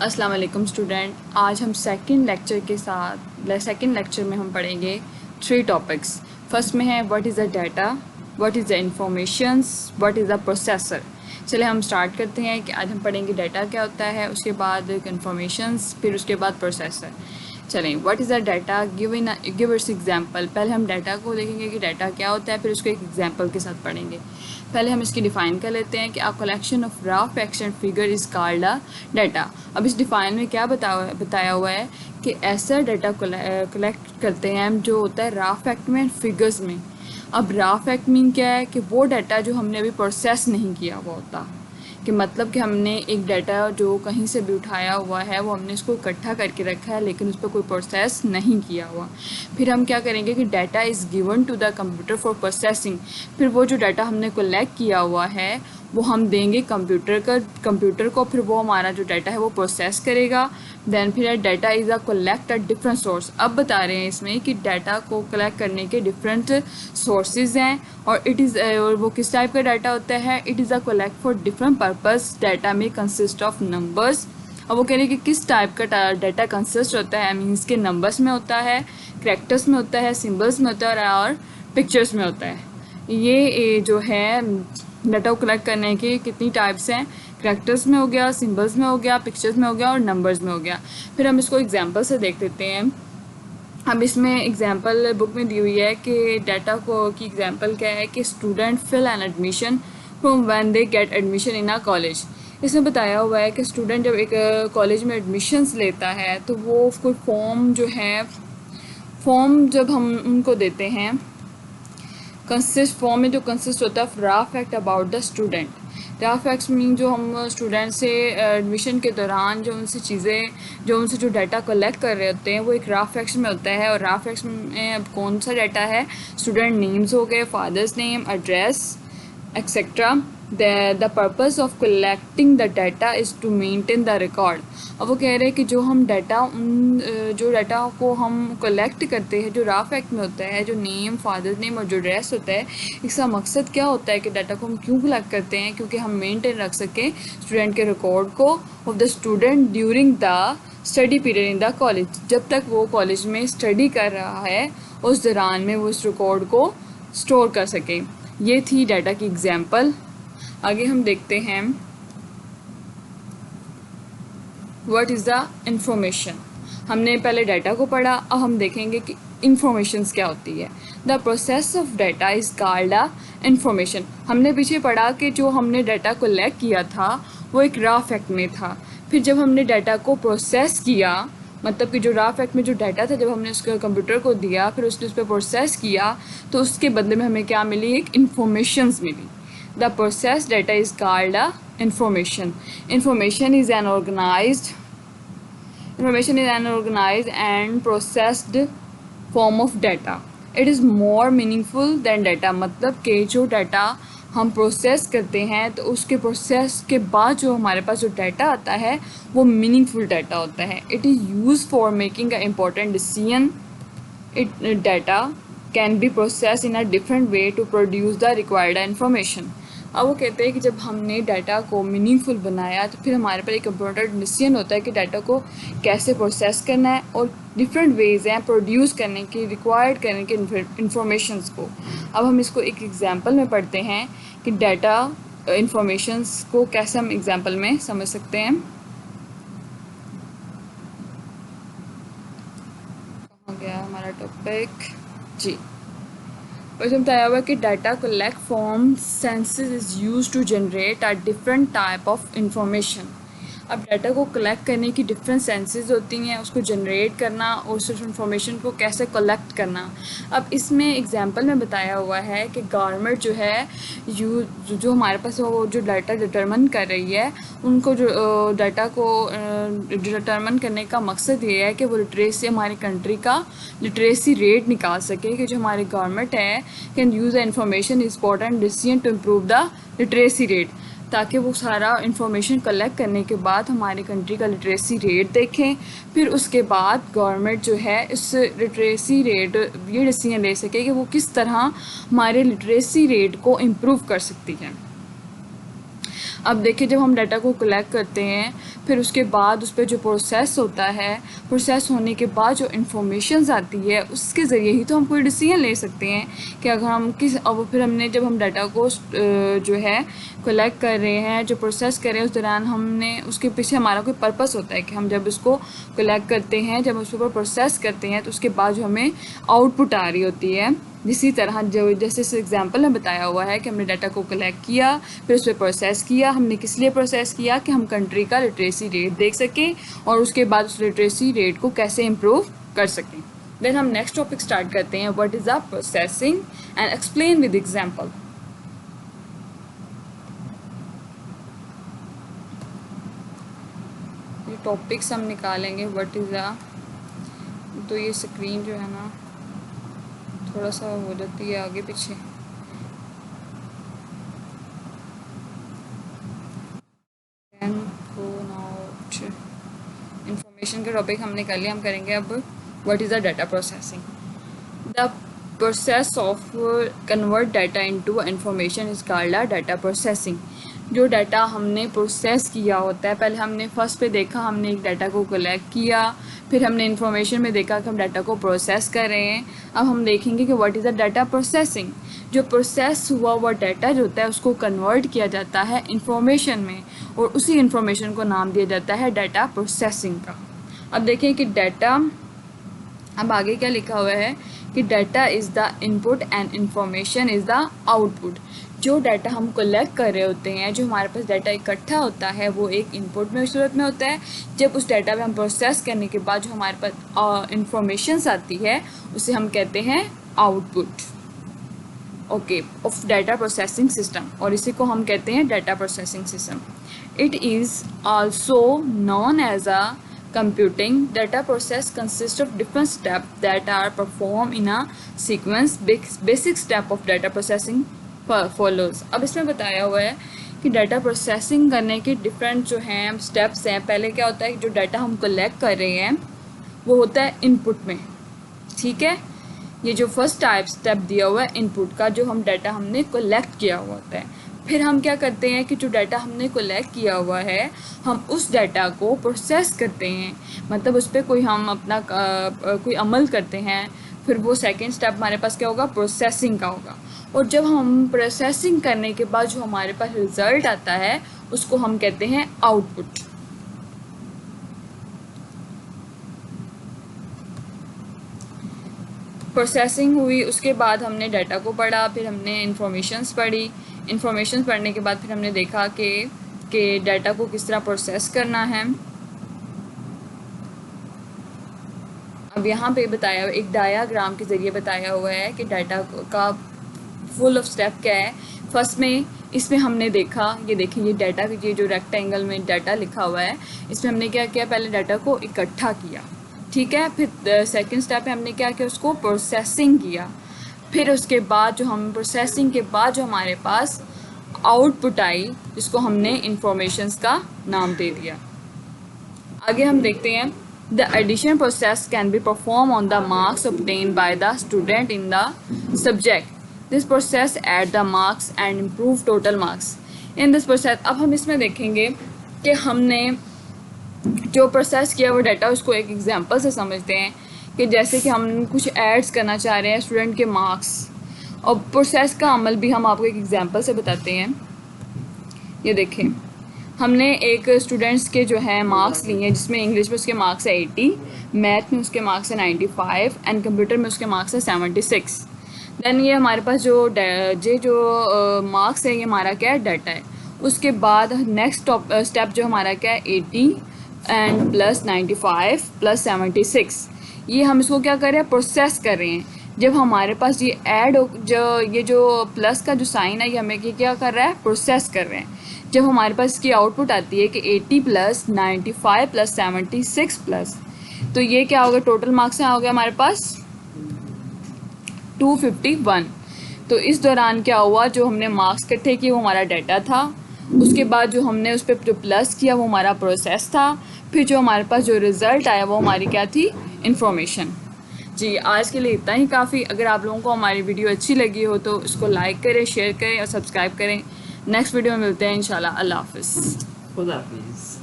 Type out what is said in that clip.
अस्सलाम वालेकुम स्टूडेंट। आज हम सेकंड लेक्चर में हम पढ़ेंगे 3 टॉपिक्स। फर्स्ट में है what is the data, what is the informations, what is the processor. चले हम स्टार्ट करते हैं कि आज हम पढ़ेंगे डाटा क्या होता है, उसके बाद इंफॉर्मेशंस, फिर उसके बाद प्रोसेसर। चलें, what is the data, give its example. पहले हम डाटा को देखेंगे कि डाटा क्या होता है, फिर उसको एक एग्जांपल के साथ पढ़ेंगे। पहले हम इसकी डिफ़ाइन कर लेते हैं कि a collection of rough facts and figure is called a data. अब इस डिफ़ाइन में क्या बताया हुआ है कि ऐसा डाटा कलेक्ट करते हैं हम जो होता है रफ फैक्ट में, फिगर्स में। अब रफ फैक्ट मीन क्या है कि वो डाटा जो हमने अभी प्रोसेस नहीं किया हुआ होता, कि मतलब कि हमने एक डाटा जो कहीं से भी उठाया हुआ है वो हमने इसको इकट्ठा करके रखा है लेकिन उस पर कोई प्रोसेस नहीं किया हुआ। फिर हम क्या करेंगे कि data is given to the computer for processing. फिर वो जो डाटा हमने कलेक्ट किया हुआ है वो हम देंगे कंप्यूटर को, फिर वो हमारा जो डाटा है वो प्रोसेस करेगा। देन फिर data is a collect at different source. अब बता रहे हैं इसमें कि डाटा को कलेक्ट करने के डिफरेंट सोर्सेज हैं और और वो किस टाइप का डाटा होता है। It is a collect for different purpose. Data में कंसिस्ट ऑफ नंबर्स। अब वो कह रहे हैं कि किस टाइप का डाटा कंसिस्ट होता है, मीन्स के नंबर्स में होता है, कैरेक्टर्स में होता है, सिम्बल्स में होता है और पिक्चर्स में होता है। ये जो है डाटा को कलेक्ट करने की कितनी टाइप्स हैं, कैरेक्टर्स में हो गया, सिंबल्स में हो गया, पिक्चर्स में हो गया और नंबर्स में हो गया। फिर हम इसको एग्जांपल से देख लेते हैं। अब इसमें एग्जांपल बुक में दी हुई है कि डाटा को की एग्जांपल क्या है कि student fill an admission form when they get admission in a college. इसमें बताया हुआ है कि स्टूडेंट जब एक कॉलेज में एडमिशन्स लेता है तो वो कोई फॉर्म जब हम उनको देते हैं, फॉर्म में जो कंसिस्ट होता है rough fact about the student. Rough facts mean जो हम स्टूडेंट से एडमिशन के दौरान जो उनसे जो डाटा कलेक्ट कर रहे होते हैं वो एक रफ फैक्ट्स में होता है। और रफ फैक्ट्स में अब कौन सा डाटा है, स्टूडेंट नेम्स हो गए, father's name, address etcetera. The purpose of collecting the data is to maintain the record. अब वो कह रहे हैं कि जो डाटा को हम कलेक्ट करते हैं जो रफ फैक्ट में होता है, जो नेम, फादर नेम और जो एड्रेस होता है, इसका मकसद क्या होता है कि डाटा को हम क्यों कलेक्ट करते हैं, क्योंकि हम मेंटेन रख सकें स्टूडेंट के रिकॉर्ड को of the student during the study period in the college. जब तक वो कॉलेज में स्टडी कर रहा है उस दौरान में वो इस रिकॉर्ड को स्टोर कर सके। ये थी डाटा की एग्जाम्पल। आगे हम देखते हैं व्हाट इज़ द इंफॉर्मेशन। हमने पहले डाटा को पढ़ा, अब हम देखेंगे कि इंफॉर्मेशंस क्या होती है। The process of data is called a information. हमने पीछे पढ़ा कि जो हमने डाटा कलेक्ट किया था वो एक रफ फैक्ट में था। फिर जब हमने डाटा को प्रोसेस किया, मतलब कि जो रफ फैक्ट में जो डाटा था जब हमने उसको कंप्यूटर को दिया, फिर उसने उस पर प्रोसेस किया तो उसके बदले में हमें क्या मिली, एक इंफॉर्मेशंस मिली। The processed data is called a information. Information is an organized and processed form of data. It is more meaningful than data. मतलब कि जो डाटा हम प्रोसेस करते हैं तो उसके प्रोसेस के बाद जो हमारे पास जो डाटा आता है वो मीनिंगफुल डाटा होता है। It is use for making a important decision. Data can be processed in a different way to produce the required information. अब वो कहते हैं कि जब हमने डाटा को मीनिंगफुल बनाया तो फिर हमारे पर एक इम्पोर्टेंट डिसीजन होता है कि डाटा को कैसे प्रोसेस करना है और डिफरेंट वेज हैं प्रोड्यूस करने की, रिक्वायर्ड करने के इंफॉर्मेशंस को। अब हम इसको एक एग्जांपल में पढ़ते हैं कि डाटा इंफॉर्मेशंस को कैसे हम एग्जांपल में समझ सकते हैं। कहाँ गया हमारा टॉपिक जी। उसमें बताया हुआ है कि data collect from census is use to generate a different type of information. अब डाटा को कलेक्ट करने की डिफरेंट सेंसेस होती हैं, उसको जनरेट करना और उस इंफॉर्मेशन को कैसे कलेक्ट करना। अब इसमें एग्जांपल में बताया हुआ है कि गवर्नमेंट जो है जो हमारे पास वो जो डाटा डिटरमिन कर रही है, उनको जो डाटा को डिटरमिन करने का मकसद ये है कि वो लिटरेसी, हमारी कंट्री का लिटरेसी रेट निकाल सके कि जो हमारी गवर्नमेंट है can use the information important decision to improve the literacy rate, ताकि वो सारा इंफॉर्मेशन कलेक्ट करने के बाद हमारी कंट्री का लिटरेसी रेट देखें। फिर उसके बाद गवर्नमेंट जो है इस लिटरेसी रेट ये डिसीजन ले सके कि वो किस तरह हमारे लिटरेसी रेट को इम्प्रूव कर सकती है। अब देखिए जब हम डाटा को कलेक्ट करते हैं फिर उसके बाद उस पर जो प्रोसेस होता है, प्रोसेस होने के बाद जो इन्फॉर्मेशंस आती है उसके ज़रिए ही तो हम कोई डिसीजन ले सकते हैं कि अगर हम किस, अब फिर हमने जब हम डाटा को जो है कलेक्ट कर रहे हैं, जो प्रोसेस कर रहे हैं, उस दौरान हमने उसके पीछे हमारा कोई पर्पस होता है कि हम जब उसको कलेक्ट करते हैं, जब उसके ऊपर प्रोसेस करते हैं तो उसके बाद जो हमें आउटपुट आ रही होती है। इसी तरह जो जैसे इस एग्जांपल में बताया हुआ है कि हमने डाटा को कलेक्ट किया, फिर उस पर प्रोसेस किया। हमने किस लिए प्रोसेस किया कि हम कंट्री का लिटरेसी रेट देख सकें और उसके बाद उस लिटरेसी रेट को कैसे इम्प्रूव कर सकें। देन हम नेक्स्ट टॉपिक स्टार्ट करते हैं, what is the processing and explain with example. ये टॉपिक्स हम निकालेंगे, व्हाट इज़ द, तो ये स्क्रीन जो है ना थोड़ा सा हो जाती है आगे पीछे। इंफॉर्मेशन का टॉपिक हमने कर लिया, हम करेंगे अब what is the data processing. The process of convert data into information is called a data processing. जो डाटा हमने प्रोसेस किया होता है, पहले हमने फर्स्ट पे देखा, हमने एक डाटा को कलेक्ट किया, फिर हमने इन्फॉर्मेशन में देखा कि हम डाटा को प्रोसेस कर रहे हैं। अब हम देखेंगे कि what is the data processing. जो प्रोसेस हुआ हुआ डाटा जो होता है उसको कन्वर्ट किया जाता है इंफॉर्मेशन में और उसी इंफॉर्मेशन को नाम दिया जाता है डाटा प्रोसेसिंग का। अब देखें कि डाटा, अब आगे क्या लिखा हुआ है कि data is the input and information is the output. जो डाटा हम कलेक्ट कर रहे होते हैं, जो हमारे पास डाटा इकट्ठा होता है, वो एक इनपुट में सूरत में होता है। जब उस डाटा में हम प्रोसेस करने के बाद जो हमारे पास इंफॉर्मेशंस आती है उसे हम कहते हैं output, okay, of data processing system, और इसी को हम कहते हैं data processing system. It is also known as a computing. Data process consists of different steps that are performed in a sequence. Basic step of data processing follows. अब इसमें बताया हुआ है कि डाटा प्रोसेसिंग करने के डिफरेंट जो हैं स्टेप्स हैं। पहले क्या होता है कि जो डाटा हम कलेक्ट कर रहे हैं वो होता है इनपुट में, ठीक है। ये जो फर्स्ट स्टेप दिया हुआ है इनपुट का, जो हम डाटा हमने कलेक्ट किया हुआ होता है। फिर हम क्या करते हैं कि जो डाटा हमने कलेक्ट किया हुआ है हम उस डाटा को प्रोसेस करते हैं, मतलब उस पर कोई हम अपना कोई अमल करते हैं। फिर वो सेकंड स्टेप हमारे पास क्या होगा, प्रोसेसिंग का होगा। और जब हम प्रोसेसिंग करने के बाद जो हमारे पास रिज़ल्ट आता है उसको हम कहते हैं आउटपुट। प्रोसेसिंग हुई, उसके बाद हमने डाटा को पढ़ा, फिर हमने इंफॉर्मेशंस पढ़ी। इंफॉर्मेशन पढ़ने के बाद फिर हमने देखा कि डाटा को किस तरह प्रोसेस करना है। अब यहाँ पे बताया हुआ एक डायाग्राम के ज़रिए बताया हुआ है कि डाटा का फुल ऑफ स्टेप क्या है। फर्स्ट में इसमें हमने देखा, ये देखिए ये डाटा, ये जो रेक्टेंगल में डाटा लिखा हुआ है इसमें हमने क्या किया, पहले डाटा को इकट्ठा किया, ठीक है। फिर सेकंड स्टेप में हमने क्या किया, उसको प्रोसेसिंग किया। फिर उसके बाद जो हम प्रोसेसिंग के बाद जो हमारे पास आउटपुट आई जिसको हमने इंफॉर्मेशंस का नाम दे दिया। आगे हम देखते हैं, the addition process can be perform on the marks obtain by the student in the subject. This process add the marks and improve total marks in this process. अब हम इसमें देखेंगे कि हमने जो प्रोसेस किया वो डाटा, उसको एक एग्जांपल से समझते हैं कि जैसे कि हम कुछ ऐड्स करना चाह रहे हैं स्टूडेंट के मार्क्स, और प्रोसेस का अमल भी हम आपको एक एग्जांपल से बताते हैं। ये देखें, हमने एक स्टूडेंट्स के जो है मार्क्स लिए हैं, जिसमें इंग्लिश में उसके मार्क्स है 80, मैथ में उसके मार्क्स है 95 एंड कंप्यूटर में उसके मार्क्स है 76। देन ये हमारे पास जो मार्क्स है ये हमारा क्या है, डाटा है। उसके बाद नेक्स्ट स्टेप जो हमारा क्या है, 80 एंड प्लस 95 प्लस 76, ये हम इसको क्या कर रहे हैं, प्रोसेस कर रहे हैं। जब हमारे पास ये ऐड ये जो प्लस का जो साइन है ये हमें क्या कर रहा है, प्रोसेस कर रहे हैं। जब हमारे पास इसकी आउटपुट आती है कि 80 प्लस 95 प्लस 76 प्लस, तो ये क्या होगा, टोटल मार्क्स यहाँ हो गया हमारे पास 251। तो इस दौरान क्या हुआ, जो हमने मार्क्स इकट्ठे किए वो हमारा डाटा था। उसके बाद जो हमने उस पर जो प्लस किया वो हमारा प्रोसेस था। फिर जो हमारे पास जो रिज़ल्ट आया वो हमारी क्या थी, इन्फॉर्मेशन। जी, आज के लिए इतना ही काफ़ी। अगर आप लोगों को हमारी वीडियो अच्छी लगी हो तो इसको लाइक करें, शेयर करें और सब्सक्राइब करें। नेक्स्ट वीडियो में मिलते हैं इंशाल्लाह। अल्लाह हाफिज़। खुदा हाफिज़।